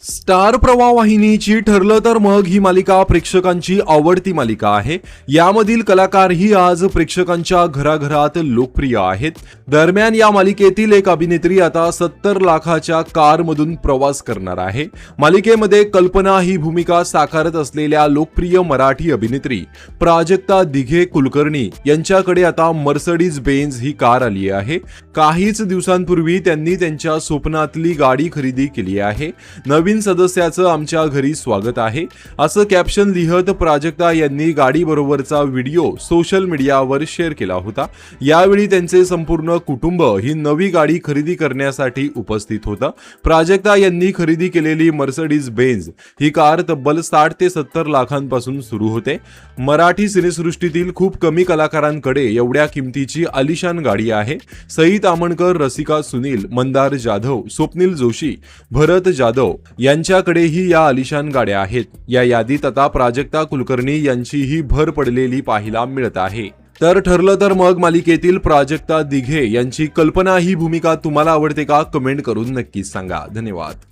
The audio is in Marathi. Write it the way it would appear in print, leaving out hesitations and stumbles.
स्टार प्रवाह वाहिनीची ठरलं तर मग ही मालिका प्रेक्षकांची आवडती मालिका आहे। यामधील कलाकारही आज प्रेक्षकांच्या घराघरात लोकप्रिय आहेत। दरम्यान या मालिकेतील एक अभिनेत्री आता 70 लाखाच्या कारमधून प्रवास करणार आहे। मालिकेमध्ये कल्पना ही भूमिका साकारत असलेल्या लोकप्रिय मराठी अभिनेत्री प्राजक्ता दिघे कुलकर्णी यांच्याकडे आता मर्सिडीज बेंझ ही कार आली आहे। काहीच दिवसांपूर्वी त्यांनी त्यांच्या स्वप्नातली गाडी खरेदी केली आहे। नवीन सदस्याचं आमच्या घरी स्वागत आहे असं कॅप्शन लिहत प्राजक्ता यांनी गाडीबरोबरचा व्हिडिओ सोशल मीडियावर शेअर केला होता। यावेळी त्यांचे संपूर्ण कुटुंब ही नवी गाडी खरेदी करण्यासाठी उपस्थित होतं। प्राजक्ता यांनी खरेदी केलेली मर्सिडीज बेंझ ही कार तब्बल 60 ते 70 लाखांपासून सुरू होते। मराठी सिनेसृष्टीतील खूप कमी कलाकारांकडे एवढ्या किमतीची आलिशान गाडी आहे। सई तामणकर, रसिका सुनील, मंदार जाधव, स्वप्नील जोशी, भरत जाधव यांच्याकडेही या आलिशान गाड्या आहेत। या यादीत आता प्राजक्ता कुलकर्णी यांचीही भर पडलेली पाहायला मिळत आहे। तर ठरलं तर मग मालिकेतील प्राजक्ता दिघे यांची कल्पना ही भूमिका तुम्हाला आवडते का? कमेंट करून नक्कीच सांगा। धन्यवाद।